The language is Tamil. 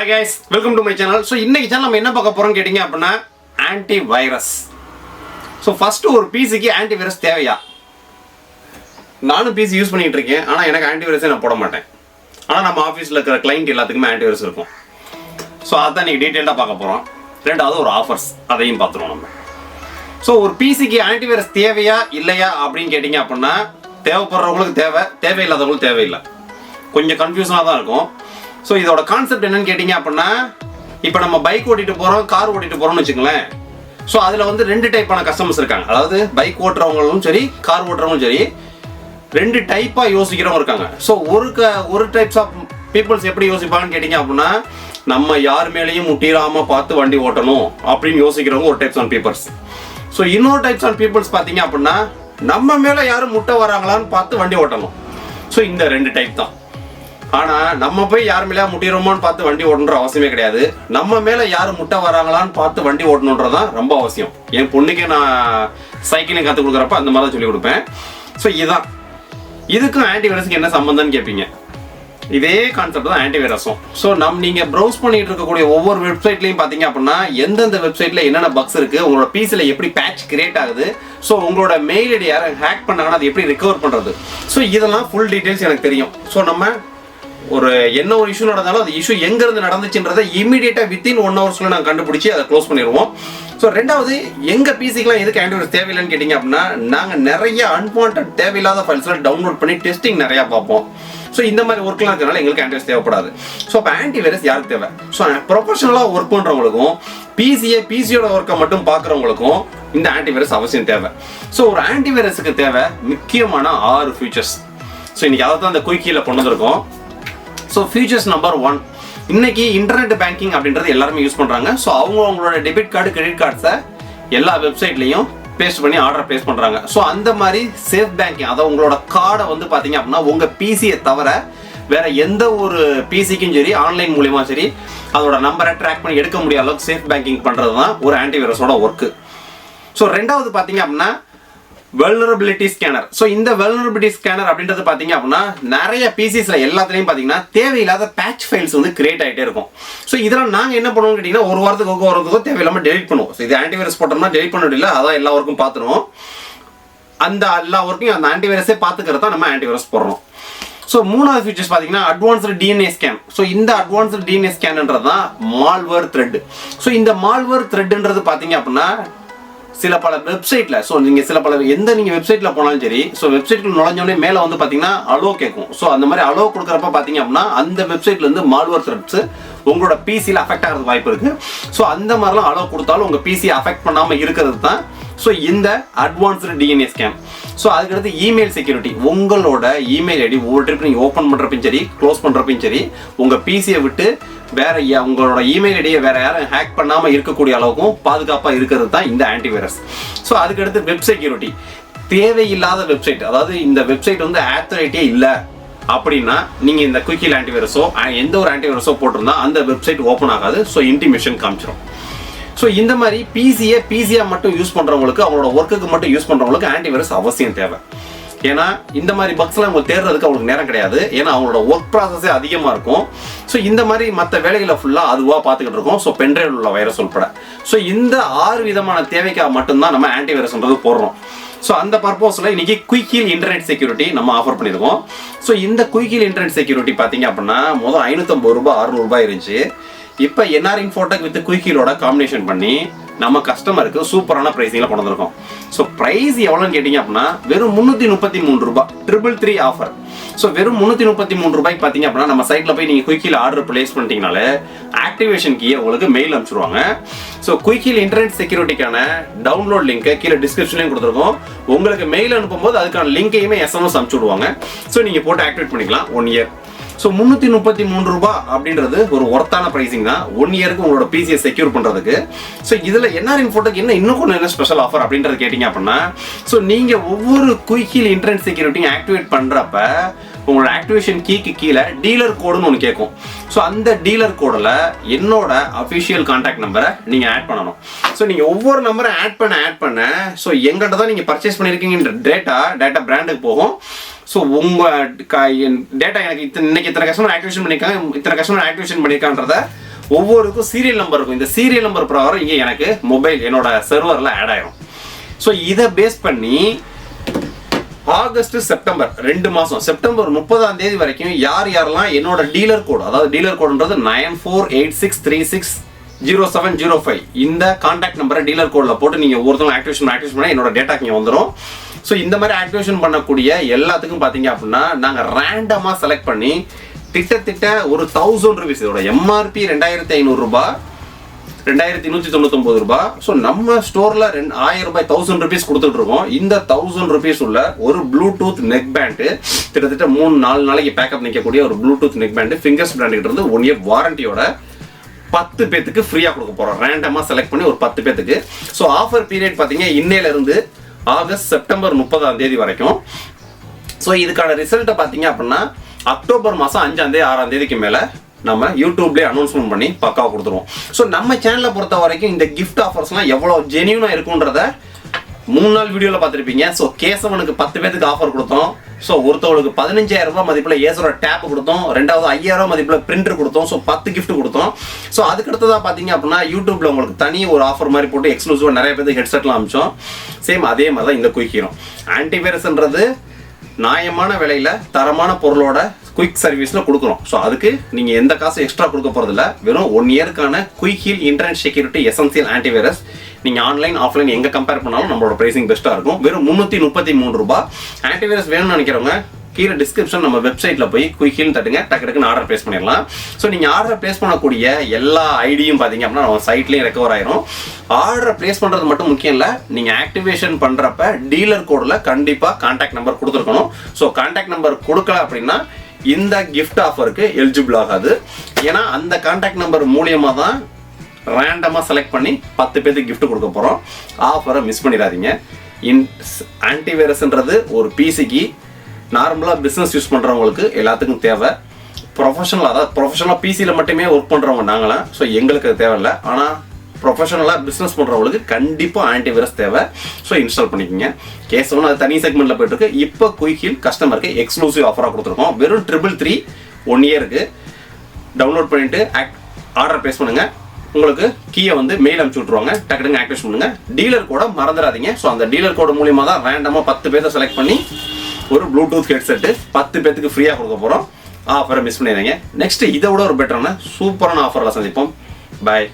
Hi guys, welcome to my channel. So இன்னைக்கு சேனல் நம்ம என்ன பார்க்க போறோம் கேட்டிங்க அப்படினா ஆன்டிவைரஸ். So first ஒரு PC க்கு ஆன்டிவைரஸ் தேவையா? நானும் PC யூஸ் பண்ணிட்டு இருக்கேன். ஆனா எனக்கு ஆன்டிவைரஸே நான் போட மாட்டேன். ஆனா நம்ம ஆபீஸ்ல இருக்கிற கிளையன்ட் எல்லாத்துக்குமே ஆன்டிவைரஸ் இருக்கும். So அத நீங்க டீடைலா பார்க்க போறோம். ரெண்டாவது ஒரு ஆஃபர்ஸ் அதையும் பார்த்துறோம் நம்ம. So ஒரு PC க்கு ஆன்டிவைரஸ் தேவையா இல்லையா அப்படினு கேட்டிங்க அப்படினா தேவைப்படுறவங்களுக்கு தேவையில்லாதவங்களுக்கு தேவையில்லை. கொஞ்சம் கன்ஃபியூஷனா தான் இருக்கும். ஸோ இதோட கான்செப்ட் என்னன்னு கேட்டிங்க அப்படின்னா இப்போ நம்ம பைக் ஓட்டிட்டு போகிறோம் கார் ஓட்டிட்டு போகிறோம்னு வச்சுங்களேன். ஸோ அதில் வந்து ரெண்டு டைப்பான கஸ்டமர்ஸ் இருக்காங்க. அதாவது பைக் ஓட்டுறவங்களும் சரி கார் ஓட்டுறவங்களும் சரி ரெண்டு டைப்பாக யோசிக்கிறவங்க இருக்காங்க. ஸோ ஒரு டைப்ஸ் ஆஃப் பீப்புள்ஸ் எப்படி யோசிப்பாங்கன்னு கேட்டிங்க அப்படின்னா நம்ம யார் மேலேயும் முட்டிராமல் பார்த்து வண்டி ஓட்டணும் அப்படின்னு யோசிக்கிறவங்க ஒரு டைப்ஸ் ஆன் பீப்புள்ஸ். ஸோ இன்னொரு டைப்ஸ் ஆன் பீப்புள்ஸ் பார்த்தீங்க அப்படின்னா நம்ம மேலே யாரும் முட்டை வராங்களான்னு பார்த்து வண்டி ஓட்டணும். ஸோ இந்த ரெண்டு டைப் தான். ஆனால் நம்ம போய் யார் மேலே முட்டிடுறோமோன்னு பார்த்து வண்டி ஓடணுன்ற அவசியமே கிடையாது. நம்ம மேலே யார் முட்டை வராங்களான்னு பார்த்து வண்டி ஓட்டணுன்றதான் ரொம்ப அவசியம். என் பொண்ணுக்கே நான் சைக்கிளிங் கற்றுக் கொடுக்குறப்ப அந்த மாதிரி தான் சொல்லிக் கொடுப்பேன். ஸோ இதுதான் இதுக்கும் ஆன்டிவைரஸுக்கு என்ன சம்பந்தம்னு கேட்பீங்க. இதே கான்செப்ட் தான் ஆன்டிவைரஸும். ஸோ நீங்கள் ப்ரௌஸ் பண்ணிட்டு இருக்கக்கூடிய ஒவ்வொரு வெப்சைட்லையும் பார்த்தீங்க அப்படின்னா எந்தெந்த வெப்சைட்டில் என்னென்ன பக்ஸ் இருக்குது, உங்களோட பிசியில் எப்படி பேட்ச் கிரியேட் ஆகுது, ஸோ உங்களோட மெயில் ஐடி யாரும் ஹேக் பண்ணாங்கன்னா அது எப்படி ரிகவர் பண்ணுறது, ஸோ இதெல்லாம் ஃபுல் டீட்டெயில்ஸ் எனக்கு தெரியும். ஸோ நம்ம என்ன ஒரு இஷ்யூ நடந்தாலும் அது இஷ்யூ எங்கேருந்து நடந்துச்சுன்றதை இமீடியட்டாக வித்தின் 1 hours நாங்கள் கண்டுபிடிச்சி அதை க்ளோஸ் பண்ணிடுவோம். ஸோ ரெண்டாவது எங்கள் பிசிக்கெலாம் எதுக்கு ஆன்டிவைரஸ் தேவையில்லைன்னு கேட்டிங்க அப்படின்னா நாங்கள் நிறைய அன்வான்ட் தேவையில்லாத ஃபைல்ஸ்லாம் டவுன்லோட் பண்ணி டெஸ்டிங் நிறையா பார்ப்போம். ஸோ இந்த மாதிரி ஒர்க்லாம் இருக்கிறனால எங்களுக்கு ஆன்டிவைரஸ் தேவைப்படாது. ஸோ அப்போ ஆன்டிவைரஸ் யாருக்கு தேவை? ஸோ ப்ரொஃபஷனலாக ஒர்க் பண்ணுறவங்களுக்கும் பிசியோட ஒர்க்கை மட்டும் பார்க்குறவங்களுக்கும் இந்த ஆன்டிவைரஸ் அவசியம் தேவை. ஸோ ஒரு ஆன்டிவைரஸுக்கு தேவை முக்கியமான 6 ஃபீச்சர்ஸ். ஸோ இன்னைக்கு அதை தான் அந்த குயிக்கியில் கொண்டு வந்திருக்கோம். ஸோ ஃபீச்சர்ஸ் நம்பர் 1, இன்னைக்கு இன்டர்நெட் பேங்கிங் அப்படின்றது எல்லாருமே யூஸ் பண்ணுறாங்க. ஸோ அவங்களோட டெபிட் கார்டு கிரெடிட் கார்ட்ஸை எல்லா வெப்சைட்லையும் பேஸ்ட் பண்ணி ஆர்டர் பேஸ் பண்ணுறாங்க. ஸோ அந்த மாதிரி சேஃப் பேங்கிங், அதாவது உங்களோட கார்டை வந்து பார்த்தீங்க அப்படின்னா உங்கள் பிசியை தவிர வேற எந்த ஒரு பிசிக்கும் சரி ஆன்லைன் மூலியமாக சரி அதோட நம்பரை ட்ராக் பண்ணி எடுக்க முடியாத அளவுக்கு சேஃப் பேங்கிங் பண்ணுறது தான் ஒரு ஆன்டிவைரஸோட ஒர்க்கு. ஸோ ரெண்டாவது பார்த்தீங்க அப்படின்னா வெல்னரபிலிட்டி ஸ்கேனர். ஸோ இந்த வெல்னரபிலிட்டி ஸ்கேனர் அப்படின்றது பார்த்தீங்க அப்படின்னா நிறைய பிசிஸ்ல எல்லாத்துலேயும் பார்த்தீங்கன்னா தேவையில்லாத பேட்ச் ஃபைல்ஸ் வந்து கிரியேட் ஆகிட்டே இருக்கும். ஸோ இதெல்லாம் நாங்கள் என்ன பண்ணுவோம்னு கேட்டிங்கன்னா ஒரு வாரத்துக்கோ தேவையில்லாமல் டெலிட் பண்ணுவோம். ஸோ இது ஆன்டிவைரஸ் போட்டோம்னா டெலிட் பண்ண முடியல, அதான் எல்லா ஒர்க்கும் பார்த்துருவோம். அந்த எல்லா ஒர்க்கையும் அந்த ஆன்டிவைரஸே பார்த்துக்கிறது தான் நம்ம ஆன்டிவைரஸ் போடுறோம். ஸோ மூணாவது ஃபீச்சர்ஸ் பார்த்தீங்கன்னா அட்வான்ஸ்டு டிஎன்ஏ ஸ்கேன். ஸோ இந்த அட்வான்ஸ்டு டிஎன்ஏ ஸ்கேன்ன்றது தான் மால்வேர் த்ரெட். ஸோ இந்த மால்வேர் த்ரெட்ன்றது பார்த்தீங்க அப்படின்னா சில பல வெப்சைட்ல, ஸோ எந்த நீங்கள் வெப்சைட்ல போனாலும் சரி, ஸோ வெப்சைட்ல நுழைஞ்சோடனே மேலே வந்து பார்த்தீங்கன்னா அலோ கேட்கும். ஸோ அந்த மாதிரி அலோ கொடுக்குறப்ப பார்த்தீங்க அப்படின்னா அந்த வெப்சைட்ல இருந்து மால்வேர் த்ரெட்ஸ் உங்களோட பிசியில் அஃபெக்ட் ஆகிறது வாய்ப்பு இருக்கு. ஸோ அந்த மாதிரிலாம் அலோ கொடுத்தாலும் உங்க பிசியை அஃபெக்ட் பண்ணாமல் இருக்கிறது தான் ஸோ இந்த அட்வான்ஸ்டு டிஎன்ஏ ஸ்கேன். ஸோ அதுக்கடுத்து இமெயில் செக்யூரிட்டி. உங்களோட இமெயில் ஐடி ஒவ்வொரு ட்ரிப் நீங்கள் ஓப்பன் பண்ணுறப்பையும் சரி க்ளோஸ் பண்ணுறப்பையும் சரி உங்கள் பிசியை விட்டு வேற உங்களோட இமெயில் ஐடியை வேற யாரும் ஹேக் பண்ணாமல் இருக்கக்கூடிய அளவுக்கும் பாதுகாப்பாக இருக்கிறது தான் இந்த ஆன்டிவைரஸ். ஸோ அதுக்கடுத்து வெப் செக்யூரிட்டி. தேவையில்லாத வெப்சைட், அதாவது இந்த வெப்சைட் வந்து ஆத்தரைட்டே இல்லை அப்படின்னா நீங்கள் இந்த குயிக்கில் ஆன்டிவைரஸோ எந்த ஒரு ஆன்டிவைரஸோ போட்டிருந்தா அந்த வெப்சைட் ஓப்பன் ஆகாது. ஸோ இன்டிமேஷன் காமிச்சிடும். ஸோ இந்த மாதிரி பிசியை மட்டும் யூஸ் பண்ணுறவங்களுக்கு அவங்களோட ஒர்க்குக்கு மட்டும் யூஸ் பண்ணுறவங்களுக்கு ஆன்டிவைரஸ் அவசியம் தேவை. ஏன்னா இந்த மாதிரி பக்ஸ்லாம் அவங்க தேடுறதுக்கு அவங்களுக்கு நேரம் கிடையாது. ஏன்னா அவங்களோட ஒர்க் ப்ராசஸே அதிகமாக இருக்கும். ஸோ இந்த மாதிரி மற்ற வேலைகளை ஃபுல்லாக அதுவாக பார்த்துக்கிட்டு இருக்கோம். ஸோ பென்ட்ரைவ் உள்ள வைரஸ் உள்பட. ஸோ இந்த 6 விதமான தேவைக்காக மட்டும்தான் நம்ம ஆன்டிவைரஸ்ன்றது போடுறோம். ஸோ அந்த பர்பஸில் இன்னைக்கு குயிக்கில் இன்டர்நெட் செக்யூரிட்டி நம்ம ஆஃபர் பண்ணியிருக்கோம். ஸோ இந்த குயிக்கில் இன்டர்நெட் செக்யூரிட்டி பார்த்தீங்க அப்படின்னா முதல் 550 ரூபாய் 600 ரூபாய் இருந்துச்சு. இப்போ என்ஆர் இன்ஃபோடெக் வித் குயிக்கிலோட காம்பினேஷன் பண்ணி நம்ம கஸ்டமருக்கு சூப்பரான பிரைஸிங்கில் கொண்டு வந்திருக்கோம். ஸோ ப்ரைஸ் எவ்வளோன்னு கேட்டிங்க அப்படின்னா வெறும் 333 ரூபாய் 333 ஆஃபர். ஸோ வெறும் 333 ரூபாய்க்கு பார்த்தீங்க அப்படின்னா நம்ம சைட்டில் போய் நீங்கள் குயிக்கில் ஆர்டர் பிளேஸ் பண்ணிட்டீங்கனாலே ஆக்டிவேஷன் கீயை உங்களுக்கு மெயில் அனுப்பிச்சிடுவாங்க. ஸோ குயிக்கில் இன்டர்நெட் செக்யூரிட்டிக்கான டவுன்லோட் லிங்க்கை கீழே டிஸ்கிரிப்ஷன்லையும் கொடுத்துருக்கோம். உங்களுக்கு மெயில் அனுப்பும்போது அதுக்கான லிங்கையுமே எஸ்எம்எஸ் அனுப்பிச்சு விடுவாங்க. ஸோ நீங்கள் போட்டு ஆக்டிவேட் பண்ணிக்கலாம் 1 year. ஸோ 333 ரூபாய் அப்படின்றது ஒரு ஒர்த்தான ப்ரைஸிங் தான் 1 இயருக்கு உங்களோட பிசியை செக்யூர் பண்ணுறதுக்கு. ஸோ இதில் என்ஆர் இன்ஃபோடெக் இன்னும் கொஞ்சம் என்ன ஸ்பெஷல் ஆஃபர் அப்படின்றது கேட்டிங்க அப்படின்னா ஸோ நீங்கள் ஒவ்வொரு குயிக்கில் இன்டர்நெட் செக்யூரிட்டியும் ஆக்டிவேட் பண்ணுறப்ப உங்களோட ஆக்டிவேஷன் கீக்கு கீழே டீலர் கோடுன்னு ஒன்று கேட்கும். ஸோ அந்த டீலர் கோடில் என்னோட அஃபிஷியல் கான்டாக்ட் நம்பரை நீங்கள் ஆட் பண்ணணும். ஸோ நீங்கள் ஒவ்வொரு நம்பரை ஆட் பண்ண ஸோ எங்கிட்ட தான் நீங்கள் பர்ச்சேஸ் பண்ணியிருக்கீங்கன்ற டேட்டா பிராண்டுக்கு போகும். ஸோ உங்கள் டேட்டா எனக்கு இன்னைக்கு இத்தனை கஸ்டமர் ஆக்டிவேஷன் பண்ணியிருக்காங்க, இத்தனை கஸ்டமர் ஆக்டிவேஷன் பண்ணியிருக்கான்றத ஒவ்வொருக்கும் சீரியல் நம்பர் இருக்கும். இந்த சீரியல் நம்பர் பிரகாரம் இங்கே எனக்கு மொபைல் என்னோட சர்வரில் ஆட் ஆயிரும். ஸோ இதை பேஸ் பண்ணி ஆகஸ்ட் செப்டம்பர் 2 மாதம், செப்டம்பர் 30 வரைக்கும் யாரெல்லாம் என்னோட டீலர் கோட், அதாவது டீலர் கோடுன்றது 9486360705 இந்த கான்டாக்ட் நம்பரை டீலர் கோடில் போட்டு நீங்கள் ஒவ்வொருத்தரும் ஆக்டிவேஷன் பண்ணால் என்னோட டேட்டாக்கு இங்கே வந்துடும். ஸோ இந்த மாதிரி ஆக்டிவேஷன் பண்ணக்கூடிய எல்லாத்துக்கும் பார்த்தீங்க அப்படின்னா நாங்கள் ரேண்டமாக செலக்ட் பண்ணி கிட்டத்தட்ட ஒரு 1000 rupees, இதோட எம்ஆர்பி 2500 ரூபாய், 2199 ரூபாய். ஸோ நம்ம ஸ்டோரில் 1000 ரூபாய் 1000 rupees கொடுத்துட்டு இருக்கோம். இந்த 1000 rupees உள்ள ஒரு ப்ளூடூத் நெக் பேண்டு, கிட்டத்தட்ட 3-4 நாளைக்கு பேக்கப் நிற்கக்கூடிய ஒரு Bluetooth neck band fingers brand இருந்து 1 year வாரண்டியோட 10 பேத்துக்கு ஃப்ரீயாக கொடுக்க போகிறோம். ரேண்டமாக செலக்ட் பண்ணி ஒரு 10 பேத்துக்கு. ஸோ ஆஃபர் பீரியட் பார்த்தீங்க இன்னையிலேருந்து ஆகஸ்ட் செப்டம்பர் 30 வரைக்கும். ஸோ இதுக்கான ரிசல்ட்டை பார்த்தீங்க அப்படின்னா அக்டோபர் மாதம் 5-6 மேலே நம்ம யூடியூப்லேயே அனௌன்ஸ்மெண்ட் பண்ணி பக்காவாக கொடுத்துருவோம். ஸோ நம்ம சேனலை பொறுத்த வரைக்கும் இந்த கிஃப்ட் ஆஃபர்ஸ்லாம் எவ்வளோ ஜென்யூனாக இருக்குன்றத 3 நாள் வீடியோவில் பார்த்துருப்பீங்க. ஸோ கேசவனுக்கு 10 பேத்துக்கு ஆஃபர் கொடுத்தோம். ஸோ ஒருத்தவங்களுக்கு 15000 ரூபாய் மதிப்பில் ஏசரோட டேப் கொடுத்தோம். ரெண்டாவது 5000 ரூபாய் மதிப்பில் பிரிண்டர் கொடுத்தோம். ஸோ 10 கிஃப்ட் கொடுத்தோம். ஸோ அதுக்கடுத்ததாக பார்த்தீங்க அப்படின்னா யூடியூப்ல உங்களுக்கு தனி ஒரு ஆஃபர் மாதிரி போட்டு எக்ஸ்க்ளூசிவாக நிறைய பேருக்கு ஹெட்செட்லாம் அமிச்சோம். சேம் அதே மாதிரி தான் இந்த குயிக் ஹீரோ ஆன்டிவைரஸ்ன்றது நியாயமான விலையில் தரமான பொருளோட குயிக் சர்வீஸில் கொடுக்குறோம். ஸோ அதுக்கு நீங்கள் எந்த காசு எக்ஸ்ட்ரா கொடுக்க போகிறதில்ல. வெறும் 1 இயருக்கான Quick Heal internet security essential antivirus. நீங்கள் ஆன்லைன் ஆஃப்லைன் எங்கே கம்பேர் பண்ணாலும் நம்மளோட ப்ரைசிங் பெஸ்ட்டாக இருக்கும். வெறும் 333 ரூபாய். ஆன்டிவைரஸ் வேணும்னு நினைக்கிறவங்க கீழே டிஸ்கிரிப்ஷன் நம்ம வெப்சைட்டில் போய் குயிக் ஹீல்னு தட்டுங்க, டக்குன்னு ஆர்டர் ப்ளேஸ் பண்ணிடலாம். ஸோ நீங்கள் ஆர்டர் ப்ளேஸ் பண்ணக்கூடிய எல்லா ஐடியும் பார்த்தீங்க அப்படின்னா நம்ம சைட்லேயும் ரெக்கவர் ஆயிரும். ஆர்டர் ப்ளேஸ் பண்ணுறது மட்டும் முக்கியம் இல்லை, நீங்கள் ஆக்டிவேஷன் பண்ணுறப்ப டீலர் கோடில் கண்டிப்பாக கான்டாக்ட் நம்பர் கொடுத்துருக்கணும். ஸோ கான்டாக்ட் நம்பர் கொடுக்கல அப்படின்னா இந்த கிஃப்ட் ஆஃபருக்கு எலிஜிபிள் ஆகாது. ஏன்னா அந்த கான்டாக்ட் நம்பர் மூலியமாக தான் ரேண்டமாக செலக்ட் பண்ணி 10 பேருக்கு கிஃப்ட் கொடுக்க போகிறோம். ஆஃபரை மிஸ் பண்ணிடாதீங்க. ஆன்டிவைரஸ்ன்றது ஒரு பிசிக்கு நார்மலாக பிஸ்னஸ் யூஸ் பண்ணுறவங்களுக்கு எல்லாத்துக்கும் தேவை. ப்ரொஃபஷனலாக பிசியில் மட்டுமே ஒர்க் பண்ணுறவங்க நாங்களாம். ஸோ எங்களுக்கு அது தேவையில்லை. ஆனால் ப்ரொஃபஷனலாக பிஸ்னஸ் பண்ணுறவங்களுக்கு கண்டிப்பாக ஆன்டிவைரஸ் தேவை. ஸோ இன்ஸ்டால் பண்ணிக்கோங்க. கேசவன் அது தனி செக்மெண்ட்டில் போயிட்டுருக்கு. இப்போ குயிக் ஹீல் கஸ்டமருக்கு எக்ஸ்க்ளூசிவ் ஆஃபராக கொடுத்துருக்கோம். வெறும் 333 1 இயருக்கு டவுன்லோட் பண்ணிவிட்டு ஆர்டர் ப்ளேஸ் பண்ணுங்கள். உங்களுக்கு கீயை வந்து மெயில் அனுப்பிச்சு விட்ருவாங்க. டக்குனு ஆக்டிவேட் பண்ணுங்க. டீலர் கோட மறந்துடாதீங்க. ஸோ அந்த டீலர் கோடு மூலியமாக தான் ரேண்டமாக 10 பேரை செலக்ட் பண்ணி ஒரு ப்ளூடூத் ஹெட்செட்டு 10 பேத்துக்கு ஃப்ரீயாக கொடுக்க போகிறோம். ஆஃபரை மிஸ் பண்ணிடுறீங்க. நெக்ஸ்ட் இதை விட ஒரு பெட்டரான சூப்பரான ஆஃபரில் சந்திப்போம். பாய்.